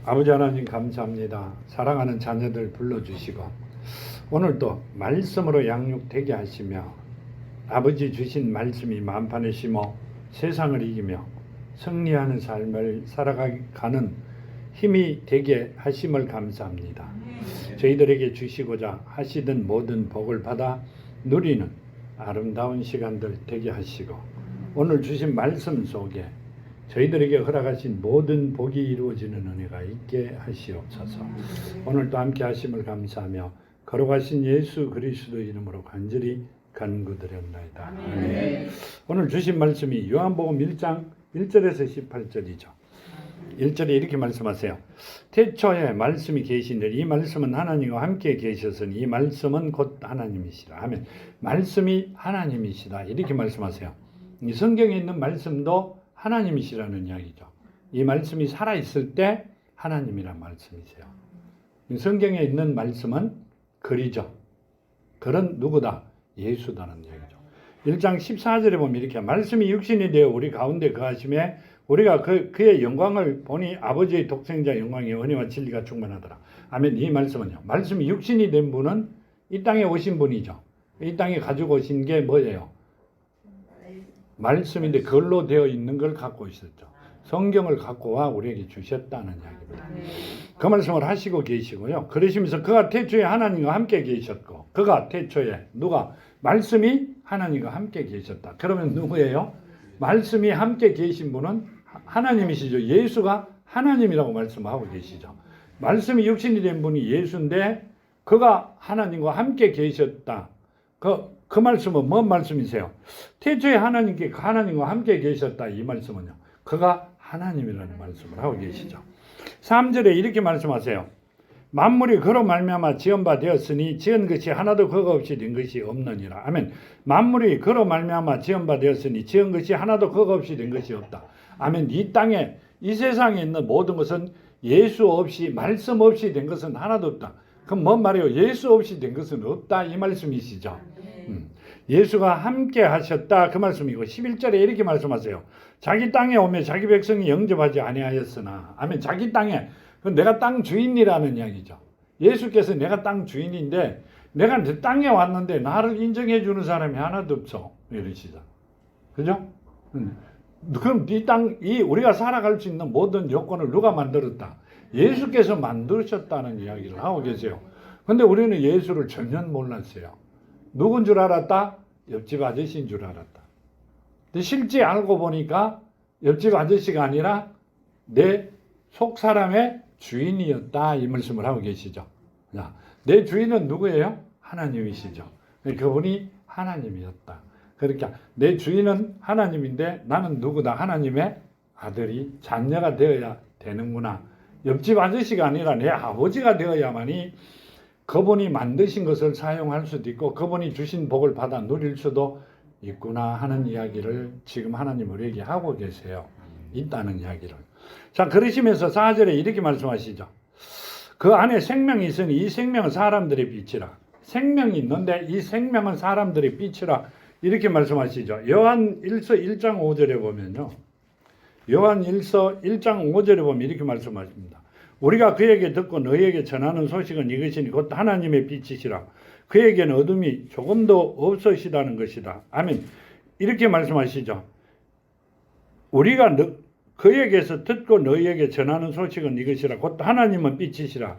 아버지 하나님 감사합니다. 사랑하는 자녀들 불러주시고 오늘도 말씀으로 양육되게 하시며 아버지 주신 말씀이 만판에 심어 세상을 이기며 승리하는 삶을 살아가는 힘이 되게 하심을 감사합니다. 저희들에게 주시고자 하시던 모든 복을 받아 누리는 아름다운 시간들 되게 하시고 오늘 주신 말씀 속에 저희들에게 허락하신 모든 복이 이루어지는 은혜가 있게 하시옵소서. 오늘도 함께 하심을 감사하며 걸어가신 예수 그리스도 이름으로 간절히 간구드렸나이다. 아멘. 오늘 주신 말씀이 요한복음 1장 1절에서 18절이죠. 1절에 이렇게 말씀하세요. 태초에 말씀이 계신들 이 말씀은 하나님과 함께 계셨으니 이 말씀은 곧 하나님이시라. 아멘. 말씀이 하나님이시다. 이렇게 말씀하세요. 이 성경에 있는 말씀도 하나님이시라는 이야기죠. 이 말씀이 살아있을 때 하나님이란 말씀이세요. 성경에 있는 말씀은 글이죠. 글은 누구다? 예수다는 이야기죠. 1장 14절에 보면 이렇게 말씀이 육신이 되어 우리 가운데 거하심에 우리가 그의 영광을 보니 아버지의 독생자 영광의 은혜와 진리가 충만하더라. 아멘. 이 말씀은요. 말씀이 육신이 된 분은 이 땅에 오신 분이죠. 이 땅에 가지고 오신 게 뭐예요? 말씀인데 글로 되어 있는 걸 갖고 있었죠. 성경을 갖고 와 우리에게 주셨다는 이야기입니다. 그 말씀을 하시고 계시고요. 그러시면서 그가 태초에 하나님과 함께 계셨고 그가 태초에 누가? 말씀이 하나님과 함께 계셨다. 그러면 누구예요? 말씀이 함께 계신 분은 하나님이시죠. 예수가 하나님이라고 말씀하고 계시죠. 말씀이 육신이 된 분이 예수인데 그가 하나님과 함께 계셨다. 그 말씀은 뭔 말씀이세요? 태초에 하나님과 함께 계셨다. 이 말씀은요. 그가 하나님이라는 말씀을 하고 계시죠. 3절에 이렇게 말씀하세요. 만물이 그로 말미암아 지은 바 되었으니 지은 것이 하나도 그거 없이 된 것이 없느니라. 아멘. 만물이 그로 말미암아 지은 바 되었으니 지은 것이 하나도 그거 없이 된 것이 없다. 아멘. 이 땅에 이 세상에 있는 모든 것은 예수 없이 말씀 없이 된 것은 하나도 없다. 그럼 뭔 말이에요? 예수 없이 된 것은 없다. 이 말씀이시죠. 예수가 함께 하셨다. 그 말씀이고 11절에 이렇게 말씀하세요. 자기 땅에 오며 자기 백성이 영접하지 아니하였으나 아멘. 자기 땅에 내가 땅 주인이라는 이야기죠. 예수께서 내가 땅 주인인데 내가 내 땅에 왔는데 나를 인정해 주는 사람이 하나도 없어. 이러시죠. 그죠? 그럼 이 땅, 우리가 살아갈 수 있는 모든 요건을 누가 만들었다? 예수께서 만드셨다는 이야기를 하고 계세요. 근데 우리는 예수를 전혀 몰랐어요. 누군 줄 알았다? 옆집 아저씨인 줄 알았다. 근데 실제 알고 보니까 옆집 아저씨가 아니라 내 속 사람의 주인이었다. 이 말씀을 하고 계시죠. 자, 내 주인은 누구예요? 하나님이시죠. 그분이 하나님이었다. 그러니까 내 주인은 하나님인데 나는 누구다? 하나님의 아들이 자녀가 되어야 되는구나. 옆집 아저씨가 아니라 내 아버지가 되어야만이 그분이 만드신 것을 사용할 수도 있고 그분이 주신 복을 받아 누릴 수도 있구나 하는 이야기를 지금 하나님 우리에게 하고 계세요. 있다는 이야기를. 자, 그러시면서 4절에 이렇게 말씀하시죠. 그 안에 생명이 있으니 이 생명은 사람들의 빛이라. 생명이 있는데 이 생명은 사람들의 빛이라. 이렇게 말씀하시죠. 요한일서 1장 5절에 보면요. 요한일서 1장 5절에 보면 이렇게 말씀하십니다. 우리가 그에게 듣고 너희에게 전하는 소식은 이것이니 곧 하나님의 빛이시라. 그에게는 어둠이 조금도 없으시다는 것이다. 아멘. 이렇게 말씀하시죠. 우리가 그에게서 듣고 너희에게 전하는 소식은 이것이라. 곧 하나님은 빛이시라.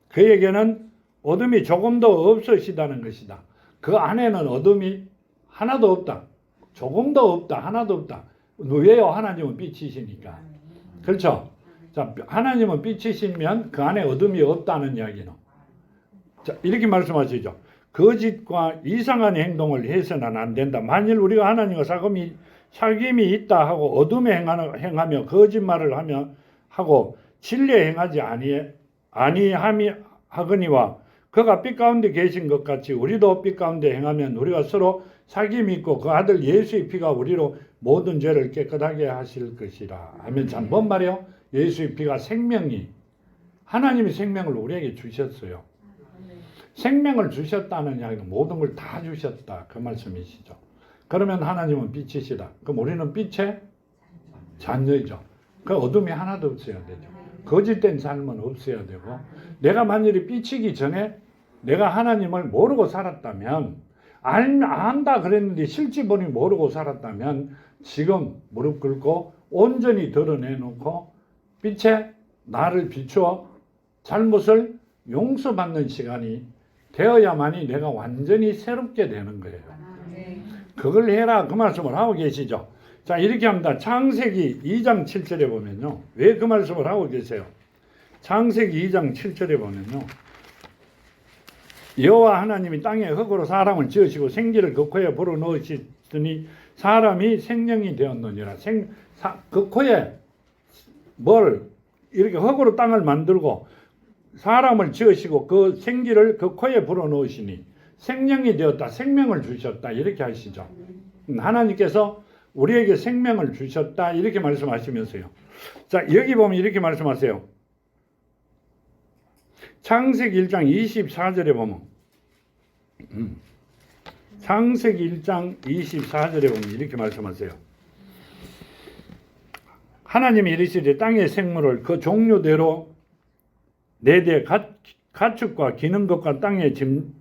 그에게는 어둠이 조금도 없으시다는 것이다. 그 안에는 어둠이 하나도 없다. 조금도 없다. 하나도 없다. 왜요? 하나님은 빛이시니까. 그렇죠? 자, 하나님은 빛이시면 그 안에 어둠이 없다는 이야기는. 자, 이렇게 말씀하시죠. 거짓과 이상한 행동을 해서는 안 된다. 만일 우리가 하나님과 사귐이 있다 하고 어둠에 행하며 거짓말을 하고 진리에 행하지 아니하거니와 그가 빛 가운데 계신 것 같이 우리도 빛 가운데 행하면 우리가 서로 사귐이 있고 그 아들 예수의 피가 우리로 모든 죄를 깨끗하게 하실 것이라. 아멘. 참, 뭔 말이에요? 예수의 피가 하나님이 생명을 우리에게 주셨어요. 생명을 주셨다는 이야기는 모든 걸 다 주셨다. 그 말씀이시죠. 그러면 하나님은 빛이시다. 그럼 우리는 빛의 자녀이죠. 그 어둠이 하나도 없어야 되죠. 거짓된 삶은 없어야 되고, 내가 만일에 삐치기 전에 내가 하나님을 모르고 살았다면, 안다 그랬는데 실제 본인이 모르고 살았다면 지금 무릎 꿇고 온전히 드러내놓고 빛에 나를 비추어 잘못을 용서받는 시간이 되어야만이 내가 완전히 새롭게 되는 거예요. 그걸 해라 그 말씀을 하고 계시죠. 자, 이렇게 합니다. 창세기 2장 7절에 보면요. 왜 그 말씀을 하고 계세요? 창세기 2장 7절에 보면요. 여호와 하나님이 땅에 흙으로 사람을 지으시고 생기를 그 코에 불어넣으시더니 사람이 생명이 되었느니라. 그 코에 뭘 이렇게 흙으로 땅을 만들고 사람을 지으시고 그 생기를 그 코에 불어넣으시니 생명이 되었다. 생명을 주셨다. 이렇게 하시죠. 하나님께서 우리에게 생명을 주셨다. 이렇게 말씀하시면서요. 자, 여기 보면 이렇게 말씀하세요. 창세기 1장 24절에 보면 창세기 1장 24절에 보면 이렇게 말씀하세요. 하나님이 이르시되 땅의 생물을 그 종류대로 내되 가축과 기는 것과 땅의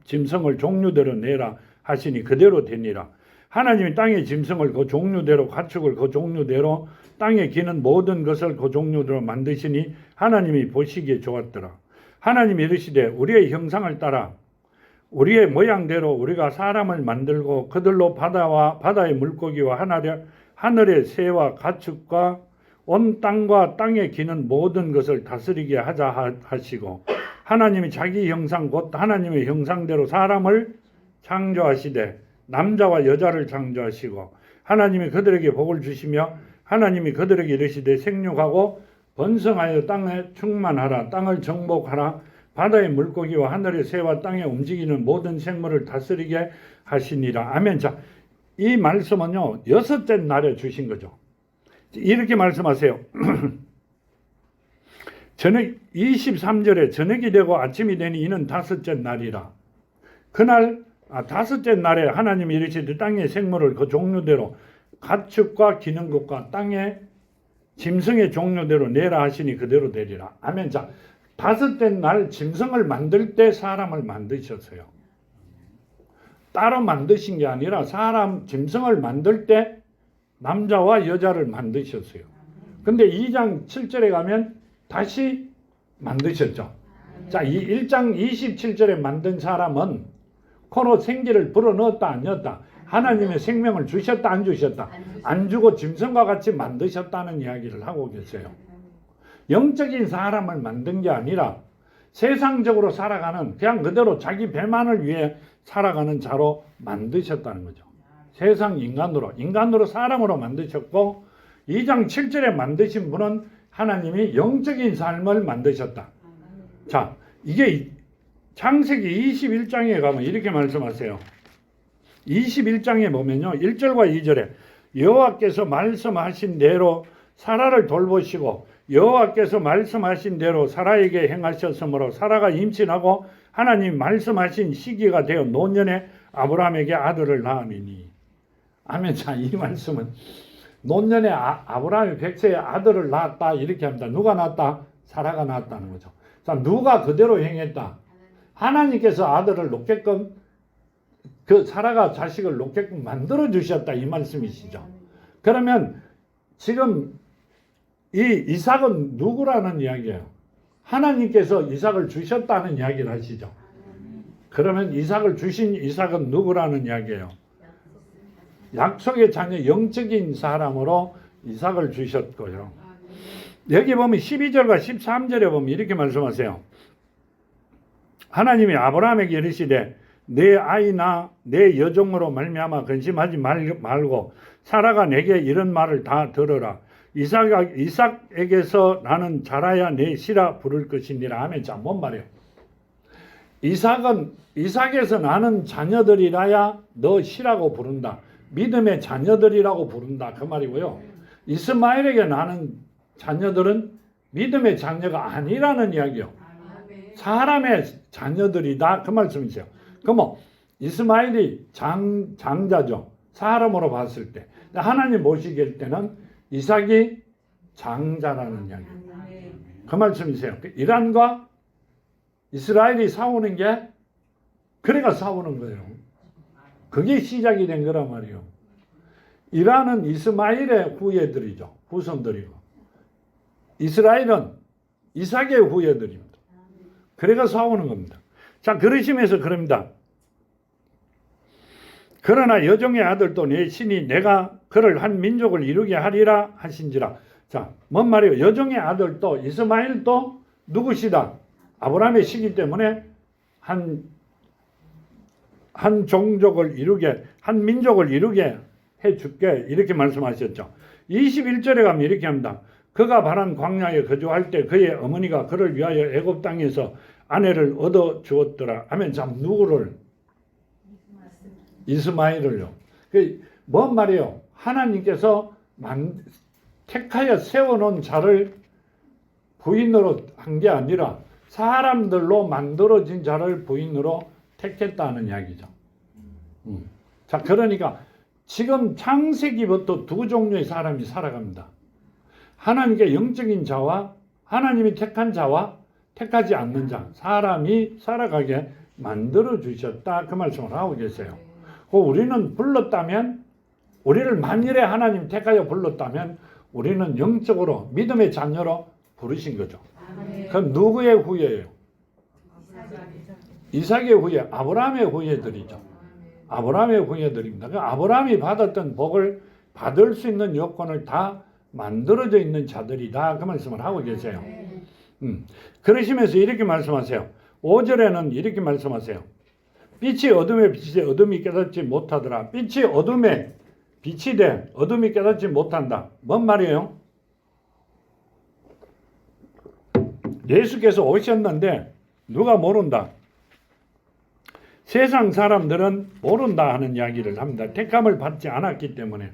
짐승을 종류대로 내라 하시니 그대로 되니라. 하나님이 땅의 짐승을 그 종류대로 가축을 그 종류대로 땅에 기는 모든 것을 그 종류대로 만드시니 하나님이 보시기에 좋았더라. 하나님이 이르시되 우리의 형상을 따라 우리의 모양대로 우리가 사람을 만들고 그들로 바다와 바다의 물고기와 하늘의 새와 가축과 온 땅과 땅에 기는 모든 것을 다스리게 하자 하시고 하나님이 자기 형상 곧 하나님의 형상대로 사람을 창조하시되 남자와 여자를 창조하시고 하나님이 그들에게 복을 주시며 하나님이 그들에게 이르시되 생육하고 번성하여 땅에 충만하라. 땅을 정복하라. 바다의 물고기와 하늘의 새와 땅에 움직이는 모든 생물을 다스리게 하시니라. 아멘. 자, 이 말씀은요 6째 날에 주신 거죠. 이렇게 말씀하세요. 저녁 23절에 저녁이 되고 아침이 되니 이는 5째 날이라. 그날 5째 날에 하나님이 이르시되 땅의 생물을 그 종류대로 가축과 기는 것과 땅의 짐승의 종류대로 내라 하시니 그대로 되리라. 아멘. 자, 5째 날 짐승을 만들 때 사람을 만드셨어요. 따로 만드신 게 아니라 짐승을 만들 때 남자와 여자를 만드셨어요. 근데 2장 7절에 가면 다시 만드셨죠. 자, 이 1장 27절에 만든 사람은 코로 생기를 불어넣었다 안 넣었다? 하나님의 생명을 주셨다 안 주셨다? 안 주고 짐승과 같이 만드셨다는 이야기를 하고 계세요. 영적인 사람을 만든 게 아니라 세상적으로 살아가는 그냥 그대로 자기 배만을 위해 살아가는 자로 만드셨다는 거죠. 세상 인간으로 사람으로 만드셨고 2장 7절에 만드신 분은 하나님이 영적인 삶을 만드셨다. 자, 이게 창세기 21장에 가면 이렇게 말씀하세요. 21장에 보면요 1절과 2절에 여호와께서 말씀하신 대로 사라를 돌보시고 여호와께서 말씀하신 대로 사라에게 행하셨으므로 사라가 임신하고 하나님 말씀하신 시기가 되어 노년에 아브라함에게 아들을 낳으니. 아멘. 자, 이 말씀은 노년에 아브라함이 백세에 아들을 낳았다 이렇게 합니다. 누가 낳았다? 사라가 낳았다는 거죠. 자, 누가 그대로 행했다? 하나님께서 아들을 놓게끔 그 사라가 자식을 놓게끔 만들어 주셨다 이 말씀이시죠. 그러면 지금 이 이삭은 누구라는 이야기예요? 하나님께서 이삭을 주셨다는 이야기를 하시죠. 그러면 이삭을 주신 이삭은 누구라는 이야기예요? 약속의 자녀 영적인 사람으로 이삭을 주셨고요. 여기 보면 12절과 13절에 보면 이렇게 말씀하세요. 하나님이 아브라함에게 이르시되 내 아이나 내 여종으로 말미암아 근심하지 말고 사라가 내게 이런 말을 다 들어라. 이삭에게서 나는 자라야 내 시라 부를 것이니라 하면 자, 뭔 말이에요? 이삭에서 나는 자녀들이라야 너 시라고 부른다. 믿음의 자녀들이라고 부른다. 그 말이고요. 이스마엘에게 나는 자녀들은 믿음의 자녀가 아니라는 이야기요. 사람의 자녀들이다. 그 말씀이세요. 그럼 이스마엘이 장자죠. 사람으로 봤을 때. 하나님 보시기에 때는 이삭이 장자라는 이야기예요. 그 말씀이세요. 이란과 이스라엘이 싸우는 게 그래가 싸우는 거예요. 그게 시작이 된 거란 말이에요. 이란은 이스마일의 후예들이죠. 후손들이고 이스라엘은 이삭의 후예들입니다. 그래가 싸우는 겁니다. 자, 그러시면서 그럽니다. 그러나 여종의 아들도 내 신이 내가 그를 한 민족을 이루게 하리라 하신지라. 자, 뭔 말이에요? 여종의 아들도 이스마일도 누구시다? 아브라함의 시기 때문에 한 종족을 이루게, 한 민족을 이루게 해줄게. 이렇게 말씀하셨죠. 21절에 가면 이렇게 합니다. 그가 바란 광야에 거주할 때 그의 어머니가 그를 위하여 애굽 땅에서 아내를 얻어 주었더라 하면 참 누구를? 이스마엘을요. 뭔 말이에요? 하나님께서 택하여 세워놓은 자를 부인으로 한 게 아니라 사람들로 만들어진 자를 부인으로 택했다는 이야기죠. 자, 그러니까 지금 창세기부터 두 종류의 사람이 살아갑니다. 하나님께 영적인 자와 하나님이 택한 자와 택하지 않는 자, 사람이 살아가게 만들어 주셨다. 그 말씀을 하고 계세요. 우리는 불렀다면, 우리를 만일에 하나님 택하여 불렀다면 우리는 영적으로 믿음의 자녀로 부르신 거죠. 그럼 누구의 후예예요? 이삭의 후예, 아브라함의 후예들이죠. 아브라함의 후예들입니다. 아브라함이 받았던 복을 받을 수 있는 요건을 다 만들어져 있는 자들이다. 그 말씀을 하고 계세요. 그러시면서 이렇게 말씀하세요. 5절에는 이렇게 말씀하세요. 빛이 어둠에 빛이 어둠이 깨닫지 못하더라. 빛이 어둠에 빛이 돼 어둠이 깨닫지 못한다. 뭔 말이에요? 예수께서 오셨는데 누가 모른다. 세상 사람들은 모른다 하는 이야기를 합니다. 택함을 받지 않았기 때문에.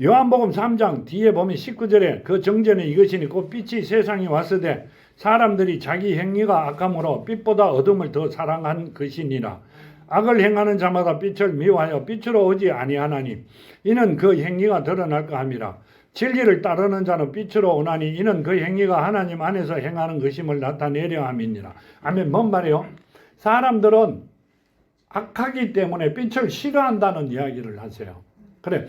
요한복음 3장 뒤에 보면 19절에 그 정전에 이것이니 곧 빛이 세상에 왔으되 사람들이 자기 행위가 악함으로 빛보다 어둠을 더 사랑한 것이니라. 악을 행하는 자마다 빛을 미워하여 빛으로 오지 아니하나니 이는 그 행위가 드러날까 함이라. 진리를 따르는 자는 빛으로 오나니 이는 그 행위가 하나님 안에서 행하는 것임을 나타내려 함이니라. 아멘. 뭔 말이에요? 사람들은 악하기 때문에 빛을 싫어한다는 이야기를 하세요. 그래,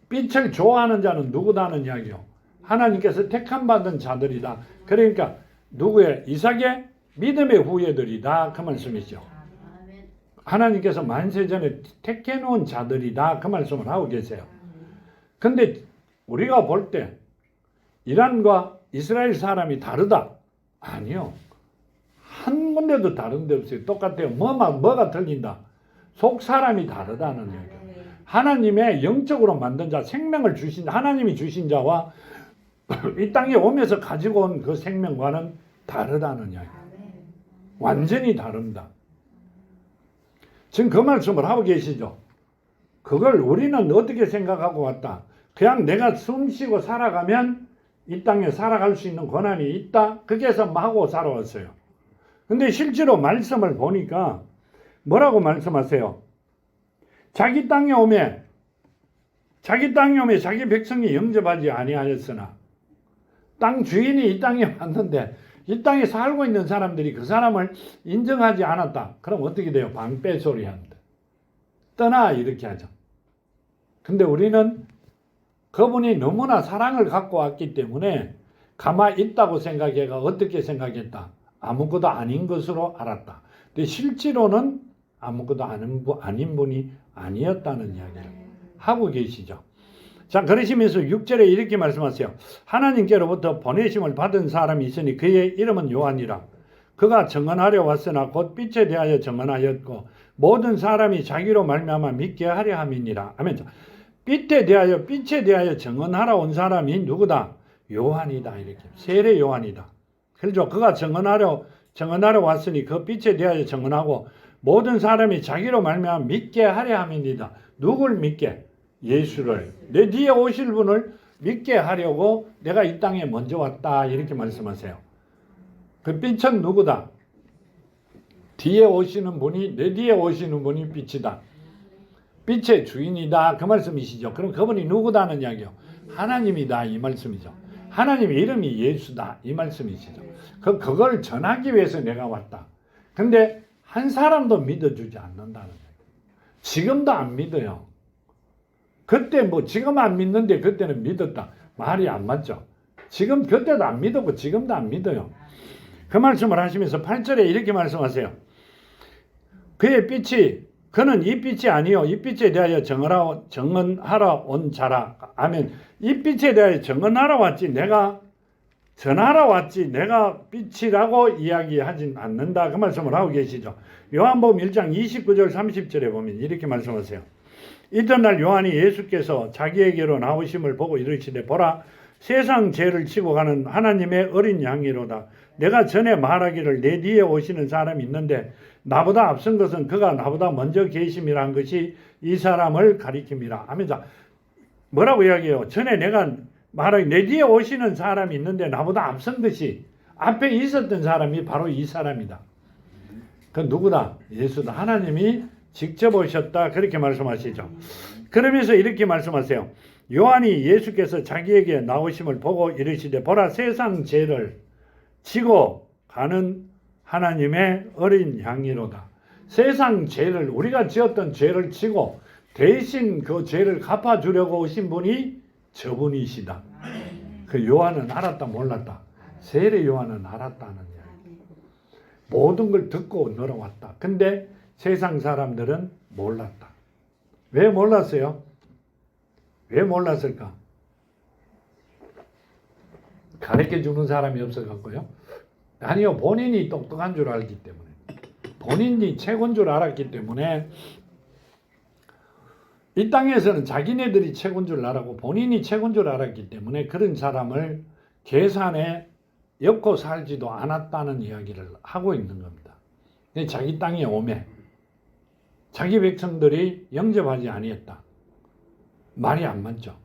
빛을 좋아하는 자는 누구다는 이야기요? 하나님께서 택함 받은 자들이다. 그러니까 누구의? 이삭의 믿음의 후예들이다. 그 말씀이죠. 하나님께서 만세전에 택해 놓은 자들이다. 그 말씀을 하고 계세요. 근데 우리가 볼 때 이란과 이스라엘 사람이 다르다. 아니요. 한 군데도 다른 데 없어요. 똑같아요. 뭐가 틀린다? 속 사람이 다르다는 얘기예요. 하나님의 영적으로 만든 자, 생명을 주신 하나님이 주신 자와 이 땅에 오면서 가지고 온 그 생명과는 다르다는 이야기예요. 완전히 다릅니다. 지금 그 말씀을 하고 계시죠. 그걸 우리는 어떻게 생각하고 왔다. 그냥 내가 숨 쉬고 살아가면 이 땅에 살아갈 수 있는 권한이 있다. 그렇게 해서 하고 살아왔어요. 근데 실제로 말씀을 보니까 뭐라고 말씀하세요? 자기 땅에 오면 자기 백성이 영접하지 아니하였으나 땅 주인이 이 땅에 왔는데 이 땅에 살고 있는 사람들이 그 사람을 인정하지 않았다. 그럼 어떻게 돼요? 방패소리 합니다. 떠나 이렇게 하죠. 근데 우리는 그분이 너무나 사랑을 갖고 왔기 때문에 가만히 있다고 생각해가 어떻게 생각했다? 아무것도 아닌 것으로 알았다. 근데 실제로는 아무것도 아닌 분이 아니었다는 이야기를 하고 계시죠. 자, 그러시면서 6절에 이렇게 말씀하세요. 하나님께로부터 보내심을 받은 사람이 있으니 그의 이름은 요한이라. 그가 증언하려 왔으나 곧 빛에 대하여 증언하였고 모든 사람이 자기로 말미암아 믿게 하려 함이니라. 아멘. 빛에 대하여 증언하러 온 사람이 누구다? 요한이다. 이렇게 세례 요한이다. 그렇죠. 그가 증언하러 왔으니 그 빛에 대하여 증언하고 모든 사람이 자기로 말미암아 믿게 하려 함이니라. 누굴 믿게? 예수를. 내 뒤에 오실 분을 믿게 하려고 내가 이 땅에 먼저 왔다. 이렇게 말씀하세요. 그 빛은 누구다? 뒤에 오시는 분이, 내 뒤에 오시는 분이 빛이다. 빛의 주인이다. 그 말씀이시죠. 그럼 그분이 누구다는 이야기요? 하나님이다. 이 말씀이죠. 하나님의 이름이 예수다 이 말씀이시죠. 그걸 전하기 위해서 내가 왔다. 근데 한 사람도 믿어주지 않는다는 거예요. 지금도 안 믿어요. 그때 뭐 지금 안 믿는데 그때는 믿었다. 말이 안 맞죠. 지금 그때도 안 믿었고 지금도 안 믿어요. 그 말씀을 하시면서 8절에 이렇게 말씀하세요. 그의 빛이 그는 이 빛이 아니요 이 빛에 대하여 정언하러 온 자라. 아멘. 이 빛에 대하여 정언하러 왔지 내가 전하러 왔지 내가 빛이라고 이야기하진 않는다. 그 말씀을 하고 계시죠. 요한복음 1장 29절 30절에 보면 이렇게 말씀하세요. 이튿날 요한이 예수께서 자기에게로 나오심을 보고 이르시되 보라 세상 죄를 지고 가는 하나님의 어린 양이로다. 내가 전에 말하기를 내 뒤에 오시는 사람이 있는데 나보다 앞선 것은 그가 나보다 먼저 계심이란 것이 이 사람을 가리킵니다. 하면서 뭐라고 이야기해요? 전에 내가 말하기 내 뒤에 오시는 사람이 있는데 나보다 앞선 것이 앞에 있었던 사람이 바로 이 사람이다. 그 누구다? 예수다. 하나님이 직접 오셨다. 그렇게 말씀하시죠. 그러면서 이렇게 말씀하세요. 요한이 예수께서 자기에게 나오심을 보고 이르시되 보라 세상 죄를 지고 가는 하나님의 어린 양이로다. 세상 죄를 우리가 지었던 죄를 지고 대신 그 죄를 갚아주려고 오신 분이 저분이시다. 그 요한은 알았다 몰랐다. 세례 요한은 알았다는 이야기. 모든 걸 듣고 넘어왔다. 근데 세상 사람들은 몰랐다. 왜 몰랐어요? 왜 몰랐을까? 가르쳐 주는 사람이 없어갖고요. 아니요, 본인이 똑똑한 줄 알기 때문에, 본인이 최고인 줄 알았기 때문에, 이 땅에서는 자기네들이 최고인 줄 알았고 본인이 최고인 줄 알았기 때문에 그런 사람을 계산에 엮고 살지도 않았다는 이야기를 하고 있는 겁니다. 자기 땅에 오매 자기 백성들이 영접하지 아니했다. 말이 안 맞죠.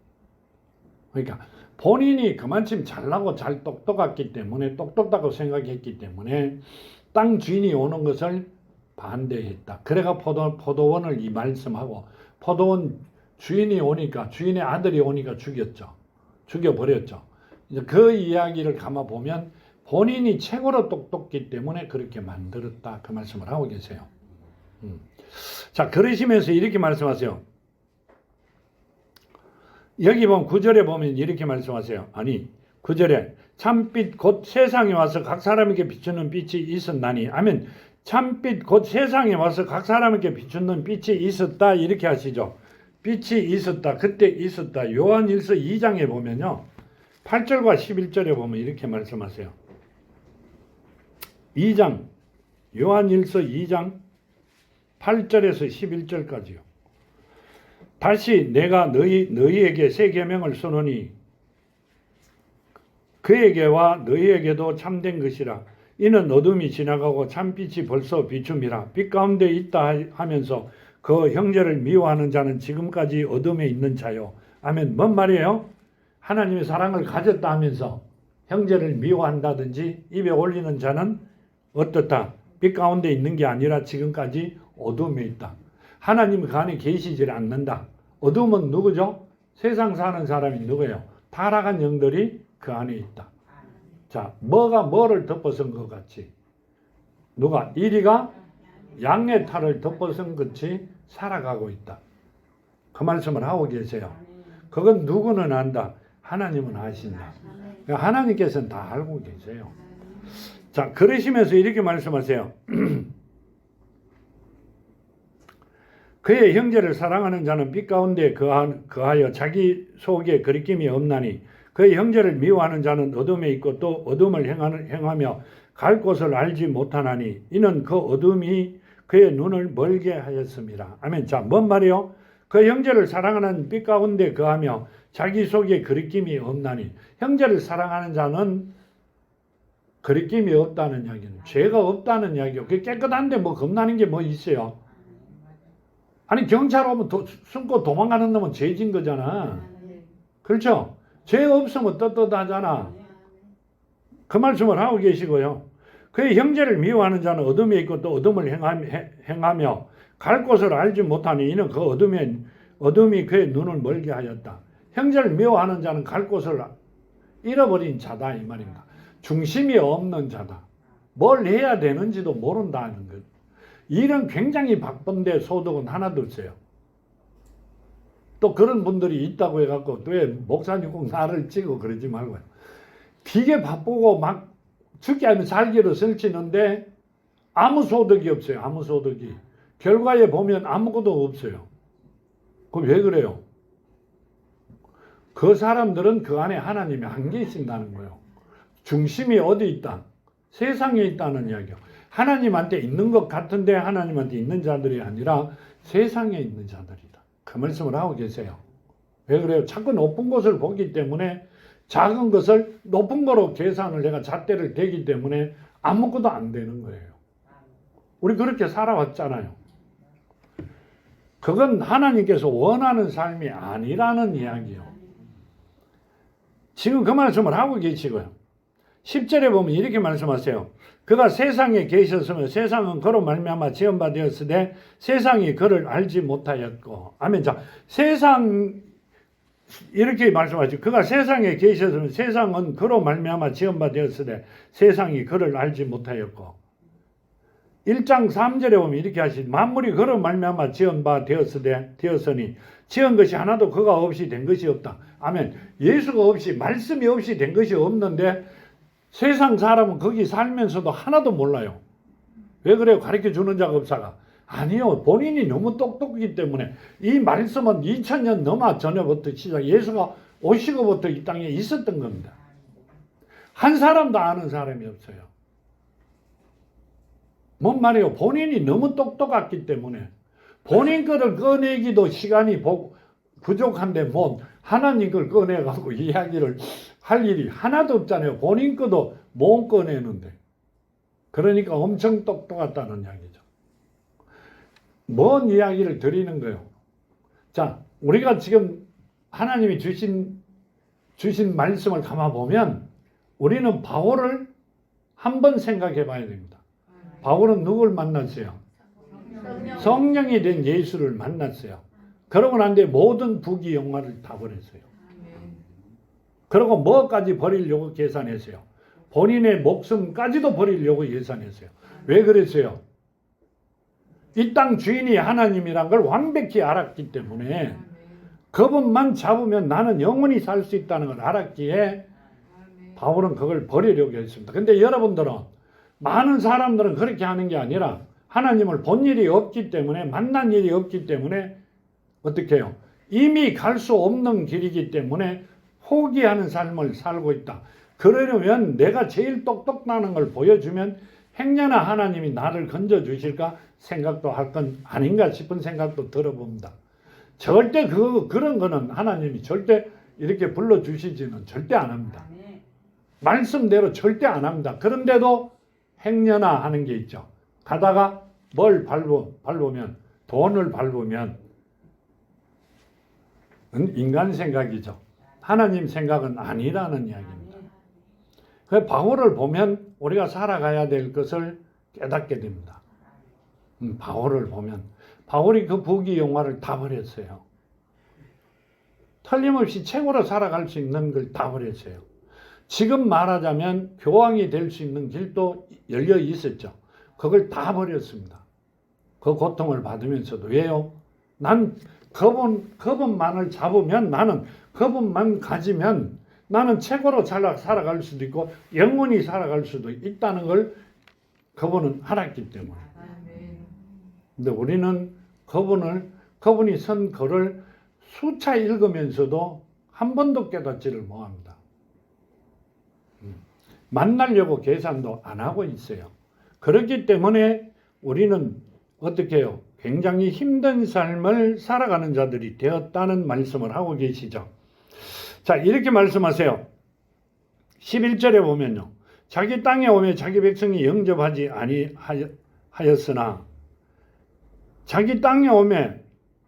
그러니까 본인이 그만큼 잘나고 잘 똑똑했기 때문에 똑똑하다고 생각했기 때문에 땅 주인이 오는 것을 반대했다. 그래가 포도원을 이 말씀하고 포도원 주인이 오니까 주인의 아들이 오니까 죽였죠. 죽여버렸죠. 이제 그 이야기를 감아 보면 본인이 최고로 똑똑했기 때문에 그렇게 만들었다. 그 말씀을 하고 계세요. 자, 그러시면서 이렇게 말씀하세요. 여기 보면 9절에 보면 이렇게 말씀하세요. 아니 9절에 참빛 곧 세상에 와서 각 사람에게 비추는 빛이 있었나니 아멘. 참빛 곧 세상에 와서 각 사람에게 비추는 빛이 있었다. 이렇게 하시죠. 빛이 있었다. 그때 있었다. 요한일서 2장에 보면요. 8절과 11절에 보면 이렇게 말씀하세요. 2장 요한일서 2장 8절에서 11절까지요. 다시 내가 너희에게 새 계명을 써노니 그에게와 너희에게도 참된 것이라. 이는 어둠이 지나가고 참빛이 벌써 비춤이라. 빛 가운데 있다 하면서 그 형제를 미워하는 자는 지금까지 어둠에 있는 자요. 아멘. 뭔 말이에요? 하나님의 사랑을 가졌다 하면서 형제를 미워한다든지 입에 올리는 자는 어떻다? 빛 가운데 있는 게 아니라 지금까지 어둠에 있다. 하나님 그 안에 계시질 않는다. 어둠은 누구죠? 세상 사는 사람이 누구예요? 타락한 영들이 그 안에 있다. 자, 뭐가 뭐를 덮어선 것 같이 누가 이리가 양의 탈을 덮어선 것이 살아가고 있다. 그 말씀을 하고 계세요. 그건 누구는 안다. 하나님은 아신다. 그러니까 하나님께서는 다 알고 계세요. 자, 그러시면서 이렇게 말씀하세요. 그의 형제를 사랑하는 자는 빛 가운데 거하여 자기 속에 거리낌이 없나니 그의 형제를 미워하는 자는 어둠에 있고 또 어둠을 행하며 갈 곳을 알지 못하나니 이는 그 어둠이 그의 눈을 멀게 하였습니다. 아멘. 자, 뭔 말이요? 그 형제를 사랑하는 빛 가운데 거하며 자기 속에 거리낌이 없나니 형제를 사랑하는 자는 거리낌이 없다는 이야기는 죄가 없다는 이야기요. 그게 깨끗한데 뭐 겁나는 게 뭐 있어요? 아니 경찰 오면 숨고 도망가는 놈은 죄진 거잖아. 그렇죠? 죄 없으면 떳떳하잖아. 그 말씀을 하고 계시고요. 그의 형제를 미워하는 자는 어둠에 있고 또 어둠을 행하며 갈 곳을 알지 못하니 이는 그 어둠이 그의 눈을 멀게 하였다. 형제를 미워하는 자는 갈 곳을 잃어버린 자다 이 말입니다. 중심이 없는 자다. 뭘 해야 되는지도 모른다는 것. 일은 굉장히 바쁜데 소득은 하나도 없어요. 또 그런 분들이 있다고 해갖고 왜 목사님 꼭 나를 찍고 그러지 말고요. 되게 바쁘고 막 죽게 하면 살기로 설치는데 아무 소득이 없어요. 아무 소득이. 결과에 보면 아무것도 없어요. 그럼 왜 그래요? 그 사람들은 그 안에 하나님이 안 계신다는 거예요. 중심이 어디 있다? 세상에 있다는 이야기요. 하나님한테 있는 것 같은데 하나님한테 있는 자들이 아니라 세상에 있는 자들이다. 그 말씀을 하고 계세요. 왜 그래요? 자꾸 높은 것을 보기 때문에 작은 것을 높은 거로 계산을 내가 잣대를 대기 때문에 아무것도 안 되는 거예요. 우리 그렇게 살아왔잖아요. 그건 하나님께서 원하는 삶이 아니라는 이야기요. 지금 그 말씀을 하고 계시고요. 10절에 보면 이렇게 말씀하세요. 그가 세상에 계셨으면 세상은 그로 말미암아 지은 바 되었으되 세상이 그를 알지 못하였고. 아멘. 자, 세상 이렇게 말씀하죠. 그가 세상에 계셨으면 세상은 그로 말미암아 지은 바 되었으되 세상이 그를 알지 못하였고. 1장 3절에 보면 이렇게 하시죠. 만물이 그로 말미암아 지은 바 되었으니 지은 것이 하나도 그가 없이 된 것이 없다. 아멘. 예수가 없이 말씀이 없이 된 것이 없는데 세상 사람은 거기 살면서도 하나도 몰라요. 왜 그래요? 가르쳐 주는 자가 없어가. 아니요. 본인이 너무 똑똑하기 때문에 이 말씀은 2000년 넘어 전에부터 시작 예수가 오시고부터 이 땅에 있었던 겁니다. 한 사람도 아는 사람이 없어요. 뭔 말이에요? 본인이 너무 똑똑했기 때문에 본인 거를 꺼내기도 시간이 부족한데 뭐 하나님 걸 꺼내가지고 이야기를 할 일이 하나도 없잖아요. 본인 거도 못 꺼내는데. 그러니까 엄청 똑똑하다는 이야기죠. 뭔 이야기를 드리는 거예요? 자, 우리가 지금 하나님이 주신 말씀을 감아보면 우리는 바울을 한번 생각해 봐야 됩니다. 바울은 누굴 만났어요? 성령이 된 예수를 만났어요. 그러고 난 뒤에 모든 부귀 영화를 다 버렸어요. 그리고 뭐까지 버리려고 계산했어요? 본인의 목숨까지도 버리려고 예산했어요. 왜 그랬어요? 이 땅 주인이 하나님이란 걸 완벽히 알았기 때문에 그분만 잡으면 나는 영원히 살 수 있다는 걸 알았기에 바울은 그걸 버리려고 했습니다. 근데 여러분들은 많은 사람들은 그렇게 하는 게 아니라 하나님을 본 일이 없기 때문에 만난 일이 없기 때문에 어떻게 해요? 이미 갈 수 없는 길이기 때문에 포기하는 삶을 살고 있다. 그러려면 내가 제일 똑똑나는 걸 보여주면 행여나 하나님이 나를 건져주실까 생각도 할 건 아닌가 싶은 생각도 들어봅니다. 절대 그런 거는 하나님이 절대 이렇게 불러주시지는 절대 안 합니다. 말씀대로 절대 안 합니다. 그런데도 행여나 하는 게 있죠. 가다가 뭘 밟으면 돈을 밟으면 인간 생각이죠. 하나님 생각은 아니라는 이야기입니다. 그 바울을 보면 우리가 살아가야 될 것을 깨닫게 됩니다. 바울을 보면 바울이 그 부귀 영화를 다 버렸어요. 틀림없이 최고로 살아갈 수 있는 걸 다 버렸어요. 지금 말하자면 교황이 될 수 있는 길도 열려 있었죠. 그걸 다 버렸습니다. 그 고통을 받으면서도. 왜요? 난 그분만을 잡으면 나는 그분만 가지면 나는 최고로 살아갈 수도 있고 영원히 살아갈 수도 있다는 걸 그분은 알았기 때문에. 근데 우리는 그분이 선 글을 수차 읽으면서도 한 번도 깨닫지를 못합니다. 만나려고 계산도 안 하고 있어요. 그렇기 때문에 우리는 어떻게 해요? 굉장히 힘든 삶을 살아가는 자들이 되었다는 말씀을 하고 계시죠. 자, 이렇게 말씀하세요. 11절에 보면요. 자기 땅에 오매 자기 백성이 영접하지 아니하였으나 자기 땅에 오매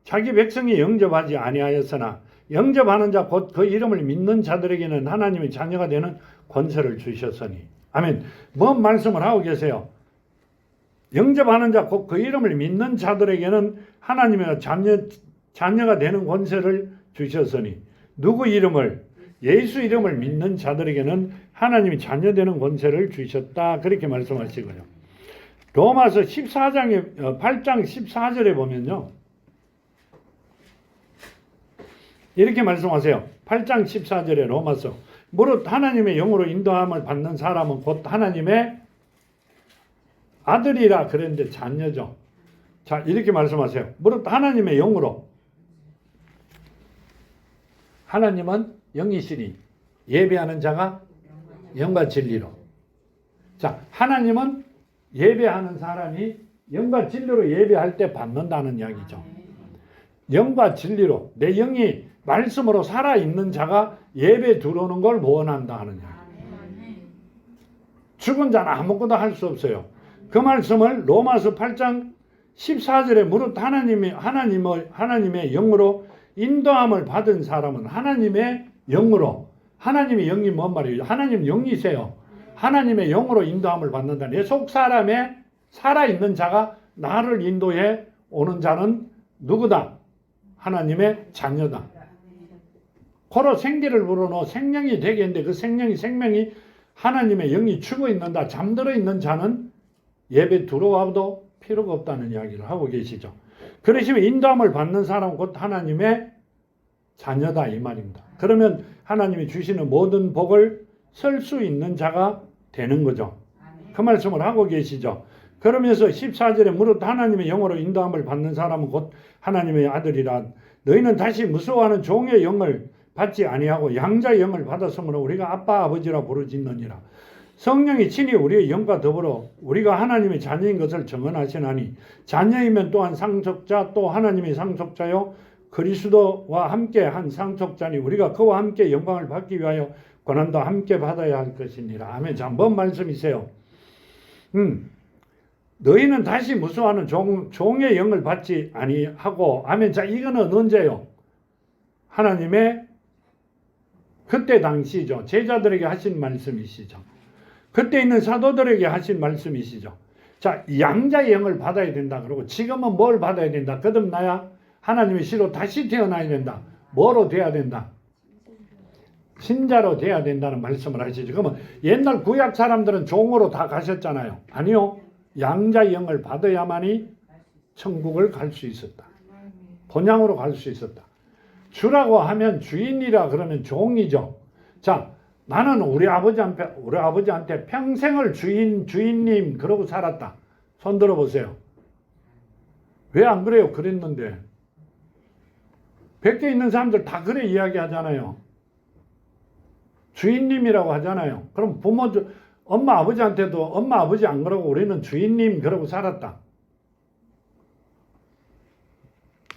자기 백성이 영접하지 아니하였으나 영접하는 자 곧 그 이름을 믿는 자들에게는 하나님의 자녀가 되는 권세를 주셨으니. 아멘. 뭔 말씀을 하고 계세요? 영접하는 자 곧 그 이름을 믿는 자들에게는 하나님의 자녀가 되는 권세를 주셨으니. 누구 이름을? 예수 이름을 믿는 자들에게는 하나님이 자녀되는 권세를 주셨다. 그렇게 말씀하시고요. 로마서 8장 14절에 보면요. 이렇게 말씀하세요. 8장 14절에 로마서 무릇 하나님의 영으로 인도함을 받는 사람은 곧 하나님의 아들이라 그랬는데 자녀죠. 자, 이렇게 말씀하세요. 무릇 하나님의 영으로. 하나님은 영이시니 예배하는 자가 영과 진리로. 자, 하나님은 예배하는 사람이 영과 진리로 예배할 때 받는다는 이야기죠. 영과 진리로 내 영이 말씀으로 살아있는 자가 예배 들어오는 걸 원한다 하는 이야기. 죽은 자는 아무것도 할 수 없어요. 그 말씀을 로마서 8장 14절에 무릇 하나님의 영으로 인도함을 받은 사람은 하나님의 영으로, 하나님의 영이 뭔 말이에요? 하나님 영이세요. 하나님의 영으로 인도함을 받는다. 내 속 사람에 살아있는 자가 나를 인도해 오는 자는 누구다? 하나님의 자녀다. 코로 생기를 불어넣어 생명이 되게 했는데 그 생명이 하나님의 영이 죽어 있는다. 잠들어 있는 자는 예배 들어와도 필요가 없다는 이야기를 하고 계시죠. 그러시면 인도함을 받는 사람은 곧 하나님의 자녀다 이 말입니다. 그러면 하나님이 주시는 모든 복을 설 수 있는 자가 되는 거죠. 그 말씀을 하고 계시죠. 그러면서 14절에 무릇 하나님의 영으로 인도함을 받는 사람은 곧 하나님의 아들이라. 너희는 다시 무서워하는 종의 영을 받지 아니하고 양자의 영을 받았으므로 우리가 아빠 아버지라 부르짖느니라. 성령이 친히 우리의 영과 더불어 우리가 하나님의 자녀인 것을 증언하시나니 자녀이면 또한 상속자 또 하나님의 상속자요 그리스도와 함께 한 상속자니 우리가 그와 함께 영광을 받기 위하여 고난도 함께 받아야 할 것이니라. 아멘. 자, 뭔 말씀이세요? 너희는 다시 무서워하는 종의 영을 받지 아니하고 아멘. 자, 이거는 언제요? 하나님의 그때 당시죠. 제자들에게 하신 말씀이시죠. 그때 있는 사도들에게 하신 말씀이시죠. 자, 양자의 영을 받아야 된다. 그러고 지금은 뭘 받아야 된다? 거듭나야 하나님의 씨로 다시 태어나야 된다. 뭐로 돼야 된다? 신자로 돼야 된다는 말씀을 하시죠. 그러면 옛날 구약 사람들은 종으로 다 가셨잖아요. 아니요. 양자의 영을 받아야만이 천국을 갈 수 있었다. 본향으로 갈 수 있었다. 주라고 하면 주인이라 그러면 종이죠. 자, 나는 우리 아버지한테 평생을 주인님 그러고 살았다. 손 들어보세요. 왜 안 그래요? 그랬는데. 밖에 있는 사람들 다 그래 이야기하잖아요. 주인님이라고 하잖아요. 그럼 엄마 아버지한테도 엄마 아버지 안 그러고 우리는 주인님 그러고 살았다.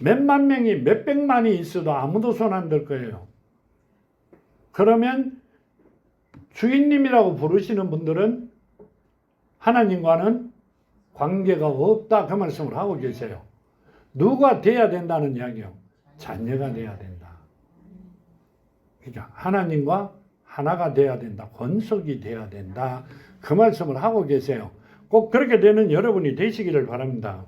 몇만 명이 몇백만이 있어도 아무도 손 안 들 거예요. 그러면 주인님이라고 부르시는 분들은 하나님과는 관계가 없다 그 말씀을 하고 계세요. 누가 돼야 된다는 이야기요? 자녀가 돼야 된다. 그러니까 하나님과 하나가 돼야 된다. 권속이 돼야 된다. 그 말씀을 하고 계세요. 꼭 그렇게 되는 여러분이 되시기를 바랍니다.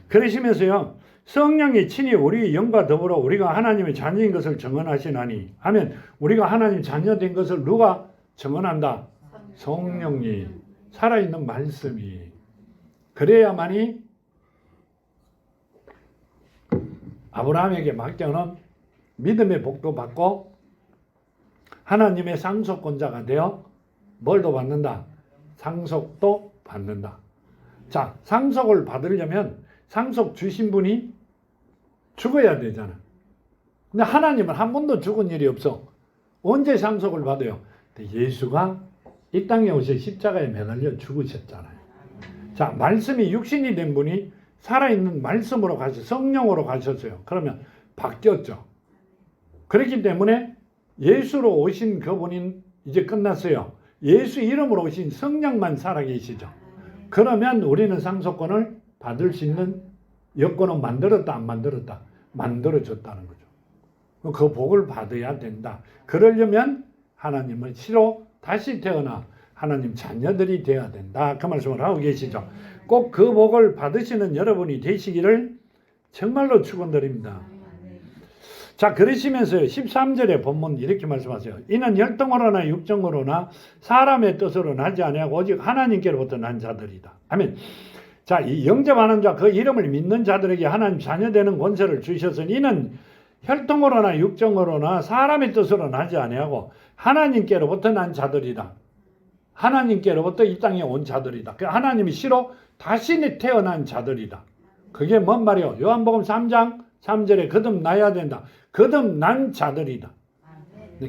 그러시면서요. 성령이 친히 우리 영과 더불어 우리가 하나님의 자녀인 것을 증언하시나니 하면 우리가 하나님 자녀된 것을 누가 증언한다? 성령이 살아있는 말씀이 그래야만이 아브라함에게 맡겨놓은 믿음의 복도 받고 하나님의 상속권자가 되어 뭘도 받는다? 상속도 받는다. 자, 상속을 받으려면 상속 주신 분이 죽어야 되잖아. 근데 하나님은 한 번도 죽은 일이 없어. 언제 상속을 받아요? 예수가 이 땅에 오셔 십자가에 매달려 죽으셨잖아요. 자, 말씀이 육신이 된 분이 살아있는 말씀으로 성령으로 가셨어요. 그러면 바뀌었죠. 그렇기 때문에 예수로 오신 그분은 이제 끝났어요. 예수 이름으로 오신 성령만 살아계시죠. 그러면 우리는 상속권을 받을 수 있는 여건은 만들었다 안 만들었다? 만들어졌다는 거죠. 그 복을 받아야 된다. 그러려면 하나님은 시로 다시 태어나 하나님 자녀들이 되어야 된다. 그 말씀을 하고 계시죠. 꼭 그 복을 받으시는 여러분이 되시기를 정말로 축원드립니다. 자, 그러시면서요, 13절의 본문 이렇게 말씀하세요. 이는 혈통으로나 육정으로나 사람의 뜻으로 나지 아니하고 오직 하나님께로부터 난 자들이다. 아멘. 자, 이 영접하는 자, 그 이름을 믿는 자들에게 하나님 자녀되는 권세를 주셨으니 이는 혈통으로나 육정으로나 사람의 뜻으로 나지 아니하고 하나님께로부터 난 자들이다. 하나님께로부터 이 땅에 온 자들이다. 그 하나님이 시로 다시 태어난 자들이다. 그게 뭔 말이요? 요한복음 3장 3절에 거듭나야 된다. 거듭난 자들이다.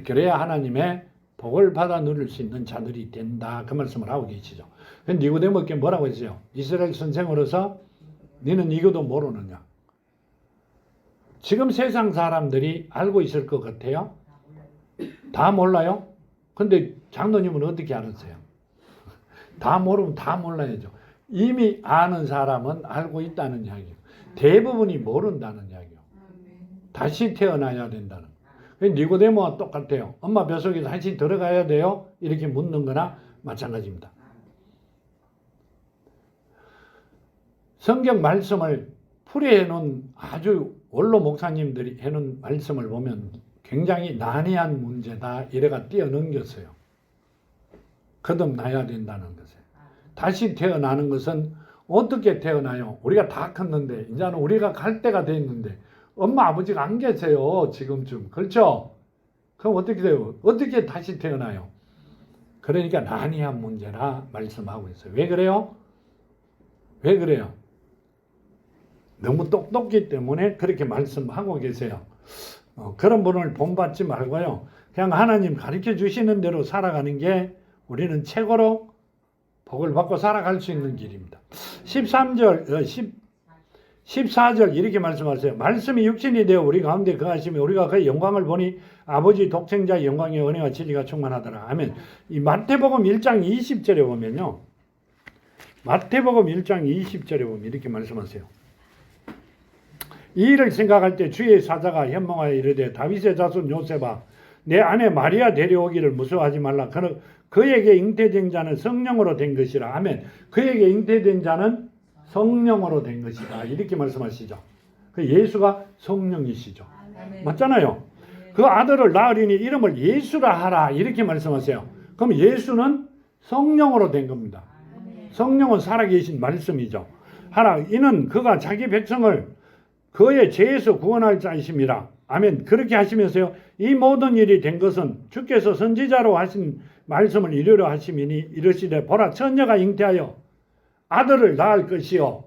그래야 하나님의 복을 받아 누릴 수 있는 자들이 된다. 그 말씀을 하고 계시죠. 니고데모께 뭐라고 했어요? 이스라엘 선생으로서 너는 이것도 모르느냐? 지금 세상 사람들이 알고 있을 것 같아요? 다 몰라요? 근데 장로님은 어떻게 알았어요? 다 모르면 다 몰라야죠. 이미 아는 사람은 알고 있다는 이야기예요. 대부분이 모른다는 이야기예요. 다시 태어나야 된다는 거예요. 니고데모와 똑같아요. 엄마 뱃속에 다시 들어가야 돼요? 이렇게 묻는 거나 마찬가지입니다. 성경 말씀을 풀이해놓은 아주 원로 목사님들이 해놓은 말씀을 보면 굉장히 난해한 문제다. 이래가 뛰어넘겼어요. 거듭나야 된다는 것을. 다시 태어나는 것은 어떻게 태어나요? 우리가 다 컸는데 이제는 우리가 갈 때가 됐는데 엄마 아버지가 안 계세요. 지금쯤. 그렇죠? 그럼 어떻게 돼요? 어떻게 다시 태어나요? 그러니까 난해한 문제라 말씀하고 있어요. 왜 그래요? 왜 그래요? 너무 똑똑기 때문에 그렇게 말씀하고 계세요. 그런 분을 본받지 말고요. 그냥 하나님 가르쳐 주시는 대로 살아가는 게 우리는 최고로 복을 받고 살아갈 수 있는 길입니다. 14절 이렇게 말씀하세요. 말씀이 육신이 되어 우리 가운데 거하시며 우리가 그의 영광을 보니 아버지 독생자의 영광의 은혜와 진리가 충만하더라. 아멘. 이 마태복음 1장 20절에 보면요. 마태복음 1장 20절에 보면 이렇게 말씀하세요. 이 일을 생각할 때 주의 사자가 현몽하여 이르되 다윗의 자손 요셉아 내 아내 마리아 데려오기를 무서워하지 말라. 그에게 잉태된 자는 성령으로 된 것이라. 아멘. 그에게 잉태된 자는 성령으로 된 것이다. 이렇게 말씀하시죠. 그 예수가 성령이시죠. 아멘. 맞잖아요. 그 아들을 낳으리니 이름을 예수라 하라. 이렇게 말씀하세요. 그럼 예수는 성령으로 된 겁니다. 성령은 살아계신 말씀이죠. 하라. 이는 그가 자기 백성을 그의 죄에서 구원할 자이심이라. 아멘. 그렇게 하시면서요. 이 모든 일이 된 것은 주께서 선지자로 하신 말씀을 이루려 하심이니 이르시되 보라 처녀가 잉태하여 아들을 낳을 것이요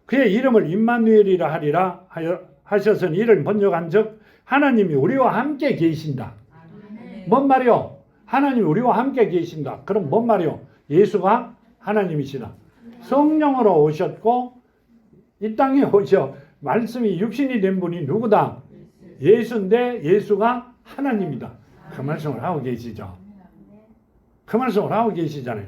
그의 이름을 임마누엘이라 하리라 하셨으니 이를 번역한즉 하나님이 우리와 함께 계신다. 뭔 말이요? 하나님이 우리와 함께 계신다. 그럼 뭔 말이요? 예수가 하나님이시다. 성령으로 오셨고 이 땅에 오셔 말씀이 육신이 된 분이 누구다? 예수인데 예수가 하나님이다. 그 말씀을 하고 계시죠. 그 말씀을 하고 계시잖아요.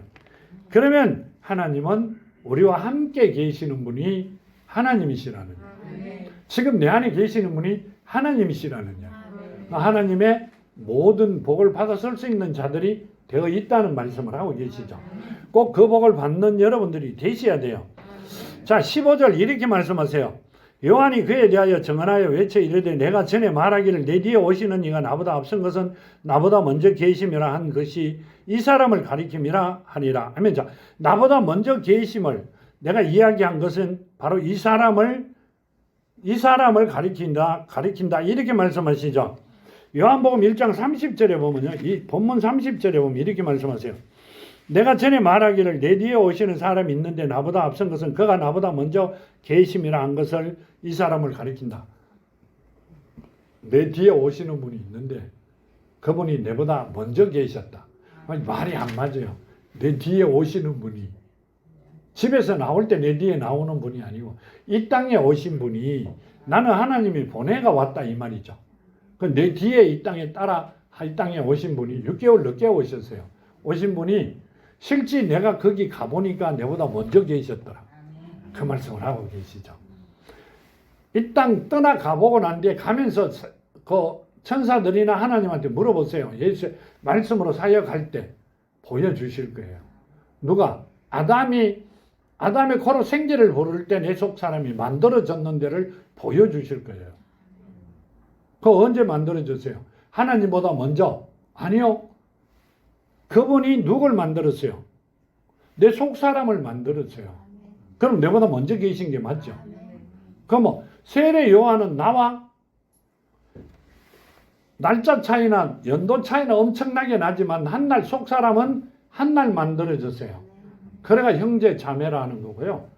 그러면 하나님은 우리와 함께 계시는 분이 하나님이시라는 거예요. 지금 내 안에 계시는 분이 하나님이시라는 거예요. 하나님의 모든 복을 받아 쓸 수 있는 자들이 되어 있다는 말씀을 하고 계시죠. 꼭 그 복을 받는 여러분들이 되셔야 돼요. 자, 15절 이렇게 말씀하세요. 요한이 그에 대하여 증언하여 외쳐 이르되 내가 전에 말하기를 내 뒤에 오시는 이가 나보다 앞선 것은 나보다 먼저 계심이라 한 것이 이 사람을 가리킴이라 하니라. 아멘. 자, 나보다 먼저 계심을 내가 이야기한 것은 바로 이 사람을 가리킨다 이렇게 말씀하시죠. 요한복음 1장 30절에 보면요. 이 본문 30절에 보면 이렇게 말씀하세요. 내가 전에 말하기를 내 뒤에 오시는 사람이 있는데 나보다 앞선 것은 그가 나보다 먼저 계심이라 한 것을 이 사람을 가리킨다. 내 뒤에 오시는 분이 있는데 그분이 내보다 먼저 계셨다. 아니, 말이 안 맞아요. 내 뒤에 오시는 분이 집에서 나올 때 내 뒤에 나오는 분이 아니고 이 땅에 오신 분이 나는 하나님이 보내가 왔다 이 말이죠. 내 뒤에 이 땅에 오신 분이 6개월 늦게 오셨어요. 오신 분이 실제 내가 거기 가보니까 내보다 먼저 계셨더라. 그 말씀을 하고 계시죠. 이 땅 떠나 가보고 난 뒤에 가면서 그 천사들이나 하나님한테 물어보세요. 예수 말씀으로 사역할 때 보여주실 거예요. 누가? 아담의 코로 생기를 부를 때 내 속 사람이 만들어졌는 데를 보여주실 거예요. 그거 언제 만들어졌어요? 하나님보다 먼저? 아니요. 그분이 누굴 만들었어요? 내 속사람을 만들었어요. 그럼 내보다 먼저 계신 게 맞죠? 그럼 세례 요한은 나와 날짜 차이나 연도 차이는 엄청나게 나지만 한 날 속사람은 한 날 만들어졌어요. 그래가 형제 자매라는 거고요.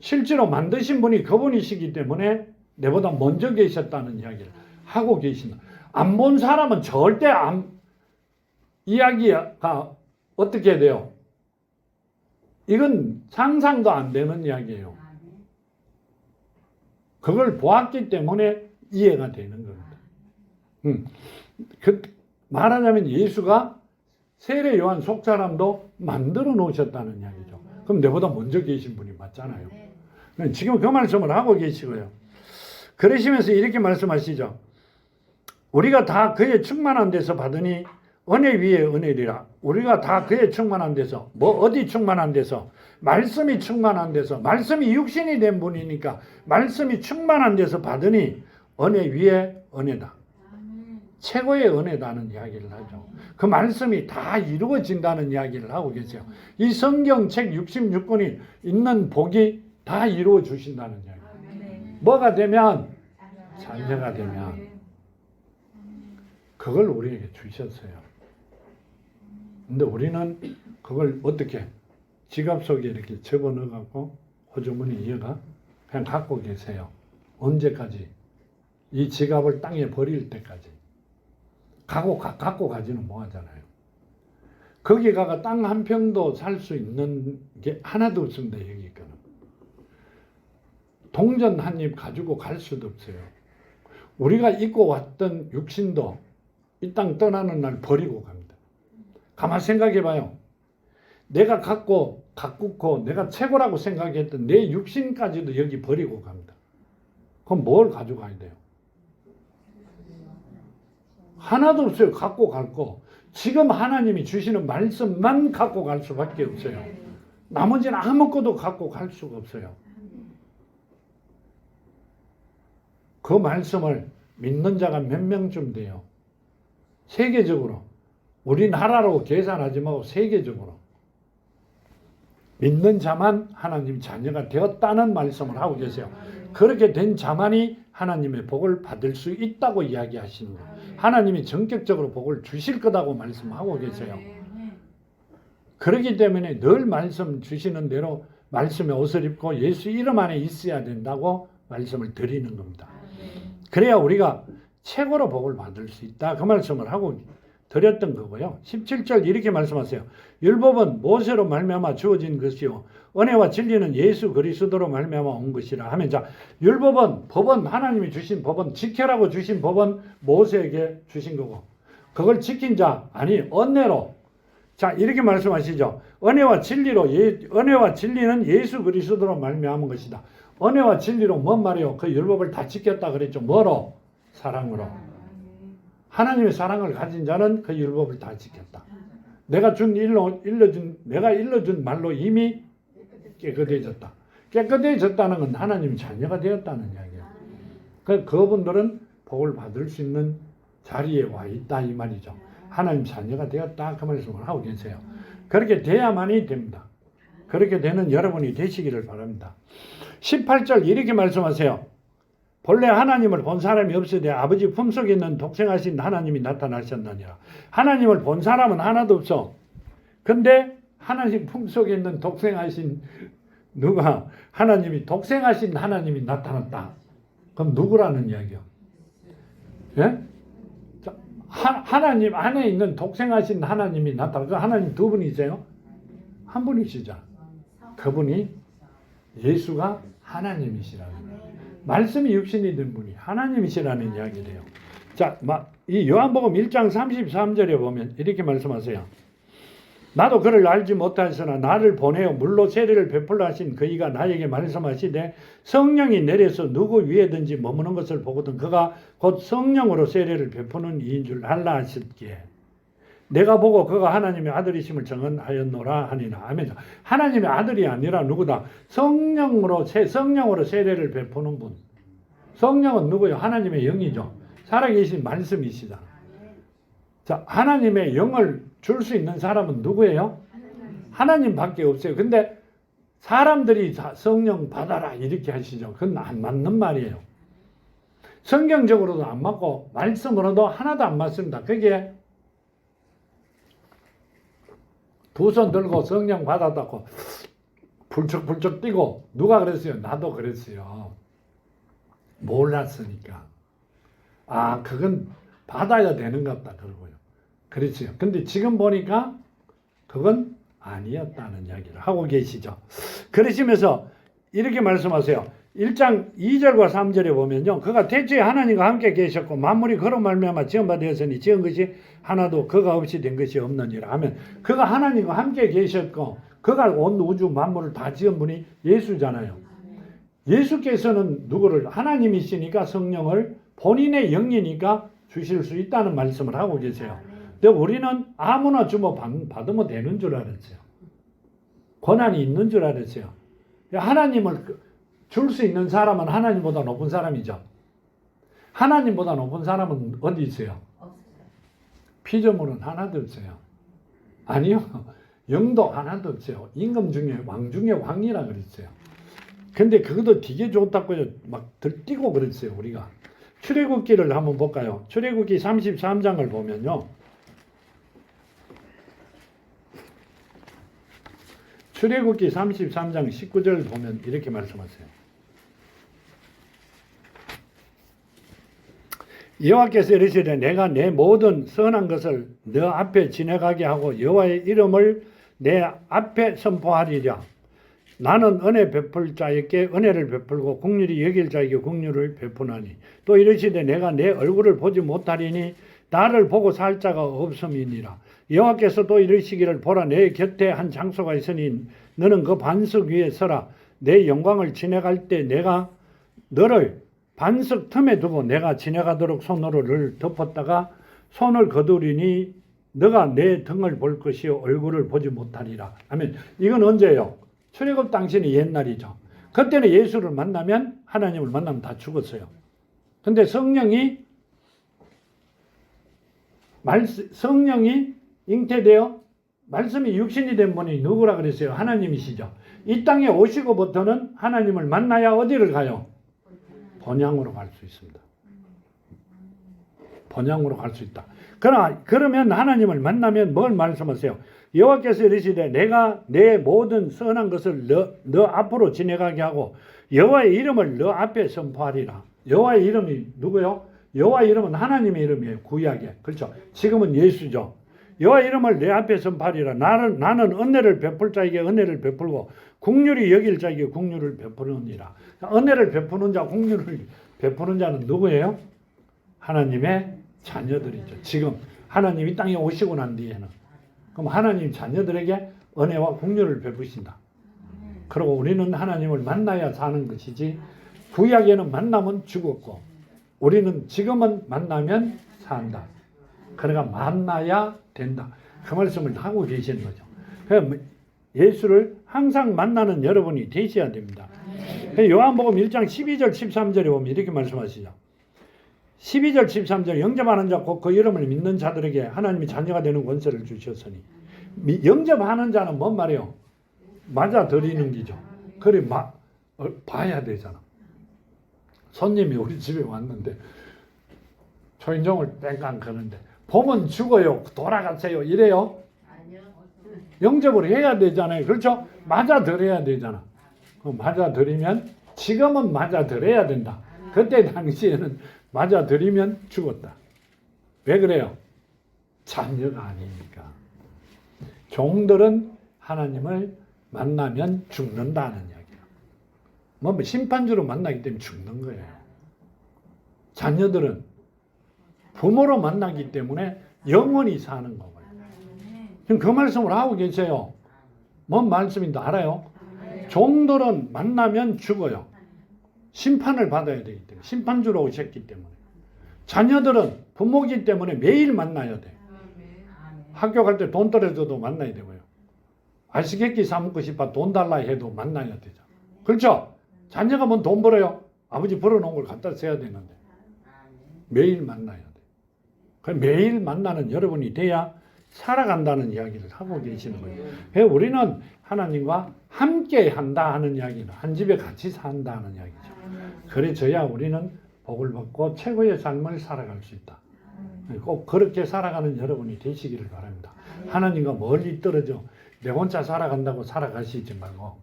실제로 만드신 분이 그분이시기 때문에 내보다 먼저 계셨다는 이야기를 하고 계신다. 안 본 사람은 절대 이야기가 어떻게 돼요? 이건 상상도 안 되는 이야기예요. 그걸 보았기 때문에 이해가 되는 겁니다. 말하자면 예수가 세례 요한 속사람도 만들어 놓으셨다는 이야기죠. 그럼 내보다 먼저 계신 분이 맞잖아요. 지금 그 말씀을 하고 계시고요. 그러시면서 이렇게 말씀하시죠. 우리가 다 그의 충만한 데서 받으니 은혜 위에 은혜리라. 우리가 다 그의 충만한 데서, 어디 충만한 데서? 말씀이 충만한 데서, 말씀이 육신이 된 분이니까 말씀이 충만한 데서 받으니 은혜 위에 은혜다. 최고의 은혜다는 이야기를 하죠. 그 말씀이 다 이루어진다는 이야기를 하고 계세요. 이 성경책 66권이 있는 복이 다 이루어 주신다는 이야기예요. 뭐가 되면? 자녀가 되면. 그걸 우리에게 주셨어요. 근데 우리는 그걸 어떻게 지갑 속에 이렇게 집어넣어갖고 호주머니 이어가 그냥 갖고 계세요. 언제까지? 이 지갑을 땅에 버릴 때까지. 갖고 가지는 뭐하잖아요. 거기 가가 땅 한 평도 살 수 있는 게 하나도 없습니다. 여기가는. 동전 한 입 가지고 갈 수도 없어요. 우리가 입고 왔던 육신도 이 땅 떠나는 날 버리고 갑니다. 가만 생각해 봐요. 내가 가꾸고 내가 최고라고 생각했던 내 육신까지도 여기 버리고 갑니다. 그럼 뭘 가져가야 돼요? 하나도 없어요. 갖고 갈 거. 지금 하나님이 주시는 말씀만 갖고 갈 수밖에 없어요. 나머지는 아무것도 갖고 갈 수가 없어요. 그 말씀을 믿는 자가 몇 명쯤 돼요? 세계적으로. 우리나라로 계산하지 말고 세계적으로. 믿는 자만 하나님 자녀가 되었다는 말씀을 하고 계세요. 그렇게 된 자만이 하나님의 복을 받을 수 있다고 이야기하시는 거예요. 하나님이 전격적으로 복을 주실 거라고 말씀하고 계세요. 그렇기 때문에 늘 말씀 주시는 대로 말씀에 옷을 입고 예수 이름 안에 있어야 된다고 말씀을 드리는 겁니다. 그래야 우리가 최고로 복을 받을 수 있다. 그 말씀을 하고 드렸던 거고요. 17절 이렇게 말씀하세요. 율법은 모세로 말미암아 주어진 것이요 은혜와 진리는 예수 그리스도로 말미암아 온 것이라 하면, 자, 율법은, 법은, 하나님이 주신 법은, 지켜라고 주신 법은 모세에게 주신 거고, 그걸 지킨 자, 아니 은혜로, 자, 이렇게 말씀하시죠. 은혜와 진리는 예수 그리스도로 말미암은 것이다. 은혜와 진리로 뭔 말이요? 그 율법을 다 지켰다 그랬죠. 뭐로? 사랑으로. 하나님의 사랑을 가진 자는 그 율법을 다 지켰다. 내가 일러준 말로 이미 깨끗해졌다. 깨끗해졌다는 건 하나님 자녀가 되었다는 이야기예요. 그분들은 복을 받을 수 있는 자리에 와 있다 이 말이죠. 하나님 자녀가 되었다 그 말씀을 하고 계세요. 그렇게 돼야만이 됩니다. 그렇게 되는 여러분이 되시기를 바랍니다. 18절 이렇게 말씀하세요. 본래 하나님을 본 사람이 없으되 아버지 품속에 있는 독생하신 하나님이 나타나셨느니라. 하나님을 본 사람은 하나도 없어. 근데 하나님 품속에 있는 독생하신 누가 하나님이 독생하신 하나님이 나타났다. 그럼 누구라는 이야기요? 예? 하나님 안에 있는 독생하신 하나님이 나타나. 그 하나님 두 분이세요? 한 분이시죠. 그분이 예수가 하나님이시라는 거예요. 말씀이 육신이 된 분이 하나님이시라는 이야기래요. 자, 이 요한복음 1장 33절에 보면 이렇게 말씀하세요. 나도 그를 알지 못하였으나 나를 보내어 물로 세례를 베풀라 하신 그이가 나에게 말씀하시되 성령이 내려서 누구 위에든지 머무는 것을 보거든 그가 곧 성령으로 세례를 베푸는 이인 줄 알라 하셨기에 내가 보고 그가 하나님의 아들이심을 증언하였노라 하니라. 아멘. 하나님의 아들이 아니라 누구다? 성령으로 세례를 베푸는 분. 성령은 누구요? 하나님의 영이죠. 살아계신 말씀이시잖아. 자, 하나님의 영을 줄 수 있는 사람은 누구예요? 하나님밖에 없어요. 근데 사람들이 성령 받아라 이렇게 하시죠. 그건 안 맞는 말이에요. 성경적으로도 안 맞고 말씀으로도 하나도 안 맞습니다. 그게 두 손 들고 성령 받았다고 불쩍불쩍 뛰고 누가 그랬어요? 나도 그랬어요. 몰랐으니까. 아, 그건 받아야 되는가 보다 그러고요. 그렇지요. 근데 지금 보니까 그건 아니었다는 이야기를 하고 계시죠. 그러시면서 이렇게 말씀하세요. 1장 2절과 3절에 보면요. 그가 태초에 하나님과 함께 계셨고 만물이 그로 말미암아 지은 바 되었으니 지은 것이 하나도 그가 없이 된 것이 없느니라 하면 그가 하나님과 함께 계셨고 그가 온 우주 만물을 다 지은 분이 예수잖아요. 예수께서는 누구를 하나님이시니까 성령을 본인의 영이니까 주실 수 있다는 말씀을 하고 계세요. 근데 우리는 아무나 주면 받으면 되는 줄 알았어요. 권한이 있는 줄 알았어요. 하나님을 줄 수 있는 사람은 하나님보다 높은 사람이죠. 하나님보다 높은 사람은 어디 있어요? 피조물은 하나도 없어요. 아니요. 영도 하나도 없어요. 임금 중에 왕 중에 왕이라 그랬어요. 근데 그것도 되게 좋다고 막 들뛰고 그랬어요. 우리가. 출애굽기를 한번 볼까요? 출애굽기 33장을 보면요. 출애굽기 33장 19절 보면 이렇게 말씀하세요. 여호와께서 이르시되 내가 내 모든 선한 것을 너 앞에 지나가게 하고 여호와의 이름을 내 앞에 선포하리라. 나는 은혜 베풀 자에게 은혜를 베풀고 긍휼히 여길 자에게 긍휼을 베푸나니 또 이르시되 내가 내 얼굴을 보지 못하리니 나를 보고 살 자가 없음이니라. 여호와께서 또 이르시기를 보라 내 곁에 한 장소가 있으니 너는 그 반석 위에 서라. 내 영광을 지나갈 때 내가 너를 반석 틈에 두고 내가 지나가도록 손으로를 덮었다가 손을 거두리니 너가 내 등을 볼 것이요 얼굴을 보지 못하리라. 하면 이건 언제예요? 출애굽 당시는 옛날이죠. 그때는 예수를 만나면 하나님을 만나면 다 죽었어요. 근데 성령이 잉태되어 말씀이 육신이 된 분이 누구라 그랬어요? 하나님이시죠. 이 땅에 오시고부터는 하나님을 만나야 어디를 가요? 본향으로 갈 수 있습니다. 본향으로 갈 수 있다. 그러면 하나님을 만나면 뭘 말씀하세요? 여호와께서 이르시되 내가 내 모든 선한 것을 너 앞으로 지나가게 하고 여호와의 이름을 너 앞에 선포하리라. 여호와의 이름이 누구요? 여호와의 이름은 하나님의 이름이에요. 구약에. 그렇죠. 지금은 예수죠. 여호와의 이름을 내 앞에 선포하리라. 나는 은혜를 베풀 자에게 은혜를 베풀고 긍휼히 여길 자에게 긍휼을 베푸느니라. 은혜를 베푸는 자, 긍휼을 베푸는 자는 누구예요? 하나님의 자녀들이죠. 지금 하나님이 땅에 오시고 난 뒤에는 그럼 하나님 자녀들에게 은혜와 긍휼을 베푸신다. 그리고 우리는 하나님을 만나야 사는 것이지 구약에는 만나면 죽었고 우리는 지금은 만나면 산다. 그러니까 만나야 된다. 그 말씀을 하고 계시는 거죠. 그러니까 예수를 항상 만나는 여러분이 되셔야 됩니다. 요한복음 1장 12절 13절에 보면 이렇게 말씀하시죠. 12절 13절 영접하는 자 곧 그 이름을 믿는 자들에게 하나님이 자녀가 되는 권세를 주셨으니 영접하는 자는 뭔 말이에요? 맞아들이는 기죠. 그래 봐야 되잖아. 손님이 우리 집에 왔는데 초인종을 뺑깡 거는데 보면 죽어요. 돌아가세요. 이래요? 영접을 해야 되잖아요. 그렇죠? 맞아들여야 되잖아. 맞아들이면 지금은 맞아들여야 된다. 그때 당시에는 맞아들이면 죽었다. 왜 그래요? 자녀가 아니니까. 종들은 하나님을 만나면 죽는다는 이야기예요. 뭐 심판주로 만나기 때문에 죽는 거예요. 자녀들은 부모로 만나기 때문에 영원히 사는 거예요. 지금 그 말씀을 하고 계세요. 뭔 말씀인지 알아요? 종들은 만나면 죽어요. 심판을 받아야 되기 때문에. 심판주로 오셨기 때문에. 자녀들은 부모이기 때문에 매일 만나야 돼. 학교 갈 때 돈 떨어져도 만나야 되고요. 아시겠기 사먹고 싶어 돈 달라 해도 만나야 되죠. 그렇죠? 자녀가 뭔 돈 벌어요? 아버지 벌어놓은 걸 갖다 써야 되는데. 매일 만나야 돼. 그 매일 만나는 여러분이 돼야 살아간다는 이야기를 하고 계시는 거예요. 그래서 우리는 하나님과 함께 한다 하는 이야기는 한 집에 같이 산다는 이야기죠. 그래져야 우리는 복을 받고 최고의 삶을 살아갈 수 있다. 꼭 그렇게 살아가는 여러분이 되시기를 바랍니다. 하나님과 멀리 떨어져 내 혼자 살아간다고 살아가시지 말고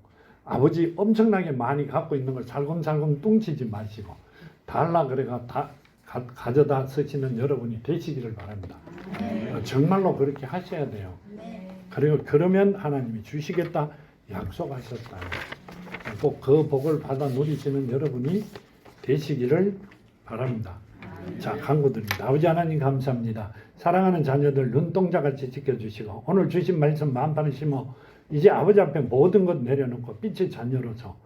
아버지 엄청나게 많이 갖고 있는 걸 살금살금 뚱치지 마시고 달라 그래가 다 가져다 쓰시는 여러분이 되시기를 바랍니다. 정말로 그렇게 하셔야 돼요. 그리고 그러면 하나님이 주시겠다 약속하셨다. 꼭 그 복을 받아 누리시는 여러분이 되시기를 바랍니다. 자, 간구드립니다. 아버지 하나님 감사합니다. 사랑하는 자녀들 눈동자같이 지켜주시고 오늘 주신 말씀 마음판에 심어 이제 아버지 앞에 모든 것 내려놓고 빛의 자녀로서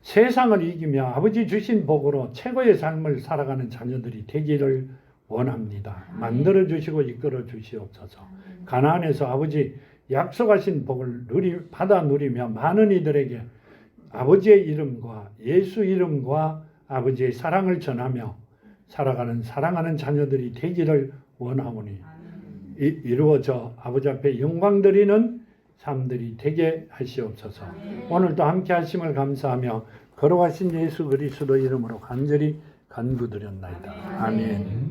세상을 이기며 아버지 주신 복으로 최고의 삶을 살아가는 자녀들이 되기를 원합니다. 만들어 주시고 이끌어 주시옵소서. 가나안에서 아버지 약속하신 복을 받아 누리며 많은 이들에게 아버지의 이름과 예수 이름과 아버지의 사랑을 전하며 살아가는 사랑하는 자녀들이 되기를 원하오니 이루어져 아버지 앞에 영광 드리는 삶들이 되게 하시옵소서. 오늘도 함께 하심을 감사하며 걸어가신 예수 그리스도 이름으로 간절히 간구드렸나이다. 아멘.